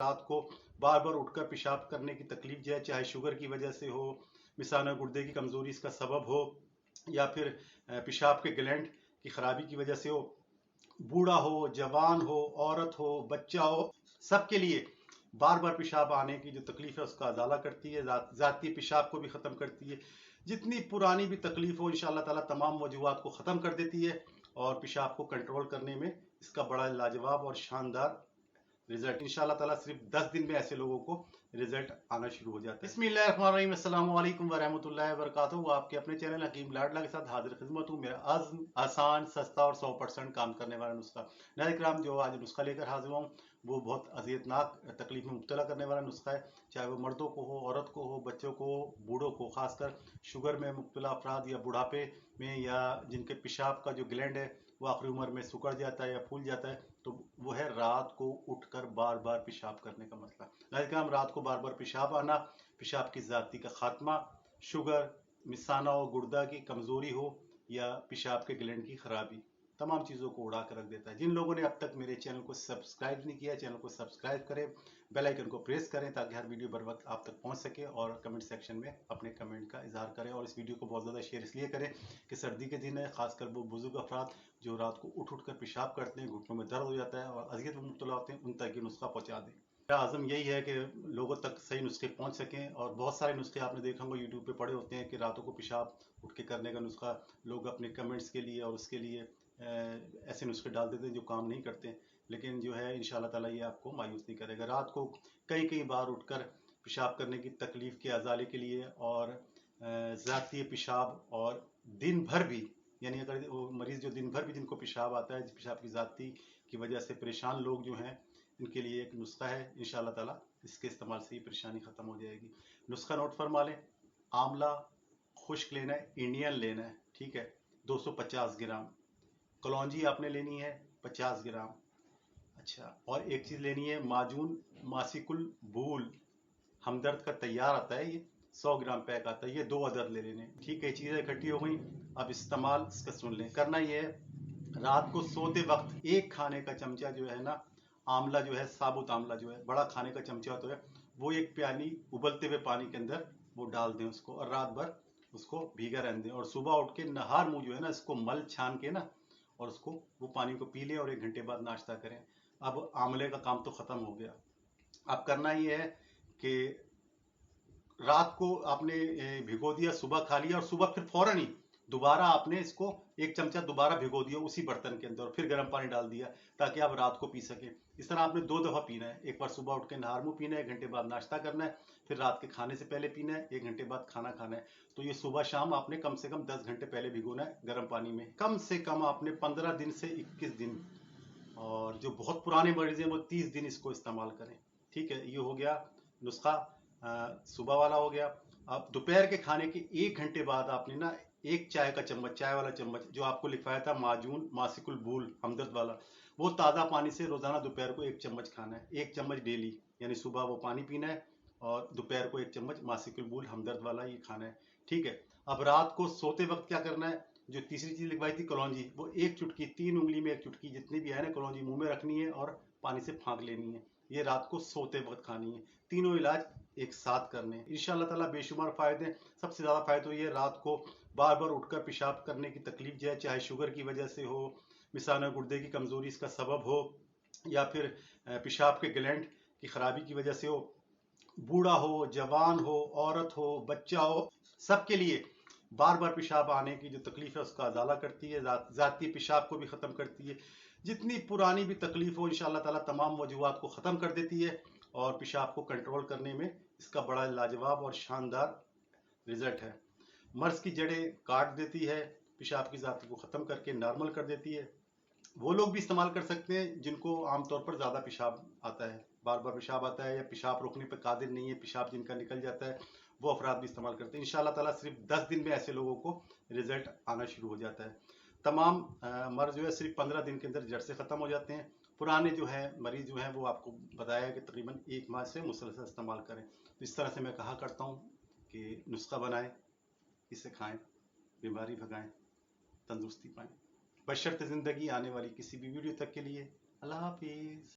رات کو بار بار اٹھ کر پیشاب کرنے کی تکلیف جو ہے، چاہے شوگر کی وجہ سے ہو، مثلاً گردے کی کمزوری اس کا سبب ہو، یا پھر پیشاب کے گلینڈ کی خرابی کی وجہ سے ہو، بوڑھا ہو، جوان ہو، عورت ہو، بچہ ہو، سب کے لیے بار بار پیشاب آنے کی جو تکلیف ہے اس کا ازالہ کرتی ہے، ذاتی پیشاب کو بھی ختم کرتی ہے۔ جتنی پرانی بھی تکلیف ہو انشاءاللہ تعالیٰ تمام وجوہات کو ختم کر دیتی ہے، اور پیشاب کو کنٹرول کرنے میں اس کا بڑا لاجواب اور شاندار رزلٹ انشاءاللہ تعالیٰ صرف 10 دن میں ایسے لوگوں کو رزلٹ آنا شروع ہو جاتا ہے۔ بسم اللہ الرحمن الرحیم، السلام علیکم ورحمۃ اللہ وبرکاتہ۔ وہ آپ کے اپنے چینل حکیم لاڈلا کے ساتھ حاضر خدمت ہوں۔ میرا عزم آسان، سستا اور 100% کام کرنے والا نسخہ۔ ناظرین کرام، جو آج نسخہ لے کر حاضر ہوں وہ بہت اذیتناک تکلیف میں مبتلا کرنے والا نسخہ ہے، چاہے وہ مردوں کو ہو، عورت کو ہو، بچوں کو ہو، بوڑھوں کو، خاص کر شوگر میں مبتلا افراد یا بڑھاپے میں، یا جن کے پیشاب کا جو گلینڈ ہے وہ آخری عمر میں سکڑ جاتا ہے یا پھول جاتا ہے، تو وہ ہے رات کو اٹھ کر بار بار پیشاب کرنے کا مسئلہ۔ ناظرین کرام، رات کو بار بار پیشاب آنا، پیشاب کی ذاتی کا خاتمہ، شوگر، مثانہ و گردہ کی کمزوری ہو، یا پیشاب کے گلینڈ کی خرابی، تمام چیزوں کو اڑا کر رکھ دیتا ہے۔ جن لوگوں نے اب تک میرے چینل کو سبسکرائب نہیں کیا، چینل کو سبسکرائب کریں، بیل آئیکن کو پریس کریں تاکہ ہر ویڈیو بر وقت آپ تک پہنچ سکے، اور کمنٹ سیکشن میں اپنے کمنٹ کا اظہار کریں، اور اس ویڈیو کو بہت زیادہ شیئر اس لیے کریں کہ سردی کے دن ہے، خاص کر وہ بزرگ افراد جو رات کو اٹھ کر پیشاب کرتے ہیں، گھٹنوں میں درد ہو جاتا ہے اور اذیت میں مبتلا ہوتے ہیں، ان تک یہ نسخہ پہنچا دیں۔ میرا عزم یہی ہے کہ لوگوں تک صحیح نسخے پہنچ سکیں، اور بہت سارے نسخے آپ نے دیکھا ہوگا یوٹیوب پہ پڑے ہوتے ہیں کہ راتوں کو پیشاب اٹھ کے کرنے کا نسخہ، لوگ اپنے کمنٹس کے لیے اور اس کے لیے ایسے نسخے ڈال دیتے ہیں جو کام نہیں کرتے، لیکن جو ہے انشاءاللہ تعالیٰ یہ آپ کو مایوس نہیں کرے گا۔ رات کو کئی بار اٹھ کر پیشاب کرنے کی تکلیف کے ازالے کے لیے، اور ذاتی پیشاب، اور دن بھر بھی، یعنی اگر وہ مریض جو دن بھر بھی جن کو پیشاب آتا ہے، پیشاب کی ذاتی کی وجہ سے پریشان لوگ جو ہیں، ان کے لیے ایک نسخہ ہے انشاءاللہ تعالیٰ، اس کے استعمال سے یہ پریشانی ختم ہو جائے گی۔ نسخہ نوٹ فرما لیں، آملہ خشک لینا ہے، انڈین لینا ہے، ٹھیک ہے، 250 گرام۔ کلونجی آپ نے لینی ہے 50 گرام۔ اچھا، اور ایک چیز لینی ہے معجون ماسک البول، ہمدرد کا تیار آتا ہے، یہ 100 گرام پیک آتا ہے، یہ 2 عدد لے لینے۔ ٹھیک ہے، چیزیں اکٹھی ہو گئیں، اب استعمال اس کا سن لیں۔ کرنا یہ ہے، رات کو سوتے وقت ایک کھانے کا چمچہ جو ہے نا آملہ جو ہے، ثابت آملہ جو ہے، بڑا کھانے کا چمچہ ہوتا ہے، وہ ایک پیالی ابلتے ہوئے پانی کے اندر وہ ڈال دیں اس کو، اور رات بھر اس کو بھیگا رہنے دیں، اور صبح اٹھ کے نہار منہ جو ہے نا اس کو مل چھان کے نا، اور اس کو وہ پانی کو پی لیں، اور 1 گھنٹے بعد ناشتہ کریں۔ اب آملے کا کام تو ختم ہو گیا۔ اب کرنا یہ ہے کہ رات کو آپ نے بھگو دیا، صبح کھا لیا، اور صبح پھر فوراً ہی دوبارہ آپ نے اس کو 1 چمچہ دوبارہ بھگو دیا اسی برتن کے اندر، اور پھر گرم پانی ڈال دیا تاکہ آپ رات کو پی سکیں۔ اس طرح آپ نے 2 دفعہ پینا ہے، ایک بار صبح اٹھ کے نہار منہ پینا ہے، 1 گھنٹے بعد ناشتہ کرنا ہے، پھر رات کے کھانے سے پہلے پینا ہے، 1 گھنٹے بعد کھانا کھانا ہے۔ تو یہ صبح شام آپ نے کم سے کم 10 گھنٹے پہلے بھگونا ہے گرم پانی میں، کم سے کم آپ نے 15 دن سے 21 دن، اور جو بہت پرانے مریض ہیں وہ 30 دن اس کو استعمال کریں۔ ٹھیک ہے، یہ ہو گیا نسخہ، صبح والا ہو گیا۔ اب دوپہر کے کھانے کے 1 گھنٹے بعد آپ نے نا 1 چائے کا چمچ، چائے والا چمچ جو آپ کو لکھوایا تھا معجون ماسک البول ہمدرد والا، وہ تازہ پانی سے روزانہ دوپہر کو 1 چمچ کھانا ہے، 1 چمچ ڈیلی، یعنی صبح وہ پانی پینا ہے، اور دوپہر کو 1 چمچ ماسک البول ہمدرد والا یہ کھانا ہے۔ ٹھیک ہے، اب رات کو سوتے وقت کیا کرنا ہے، جو تیسری چیز لکھوائی تھی کلونجی، وہ 1 چٹکی، 3 انگلی میں 1 چٹکی جتنی بھی ہے نا کلونجی، منہ میں رکھنی ہے اور پانی سے پھانک لینی ہے۔ یہ رات کو سوتے وقت کھانی ہے، تینوں علاج ایک ساتھ کرنے ہیں، انشاءاللہ تعالیٰ بے شمار فائدے ہیں۔ سب سے زیادہ فائدہ تو یہ رات کو بار بار اٹھ کر پیشاب کرنے کی تکلیف جو ہے، چاہے شوگر کی وجہ سے ہو، مثلاً گردے کی کمزوری اس کا سبب ہو، یا پھر پیشاب کے گلینڈ کی خرابی کی وجہ سے ہو، بوڑھا ہو، جوان ہو، عورت ہو، بچہ ہو، سب کے لیے بار بار پیشاب آنے کی جو تکلیف ہے اس کا ازالہ کرتی ہے، ذاتی پیشاب کو بھی ختم کرتی ہے۔ جتنی پرانی بھی تکلیف ہو انشاءاللہ تعالیٰ تمام وجوہات کو ختم کر دیتی ہے، اور پیشاب کو کنٹرول کرنے میں اس کا بڑا لاجواب اور شاندار رزلٹ ہے۔ مرض کی جڑیں کاٹ دیتی ہے، پیشاب کی ذاتی کو ختم کر کے نارمل کر دیتی ہے۔ وہ لوگ بھی استعمال کر سکتے ہیں جن کو عام طور پر زیادہ پیشاب آتا ہے، بار بار پیشاب آتا ہے، یا پیشاب روکنے پہ قادر نہیں ہے، پیشاب جن کا نکل جاتا ہے، وہ افراد بھی استعمال کرتے ہیں۔ انشاءاللہ تعالیٰ صرف 10 دن میں ایسے لوگوں کو رزلٹ آنا شروع ہو جاتا ہے۔ تمام مرض جو ہے صرف 15 دن کے اندر جڑ سے ختم ہو جاتے ہیں۔ پرانے جو ہیں مریض جو ہیں وہ آپ کو بتایا ہے کہ تقریباً 1 ماہ سے مسلسل استعمال کریں۔ تو اس طرح سے میں کہا کرتا ہوں کہ نسخہ بنائیں، اسے کھائیں، بیماری بھگائیں، تندرستی پائیں۔ بشرط زندگی آنے والی کسی بھی ویڈیو تک کے لیے اللہ حافظ۔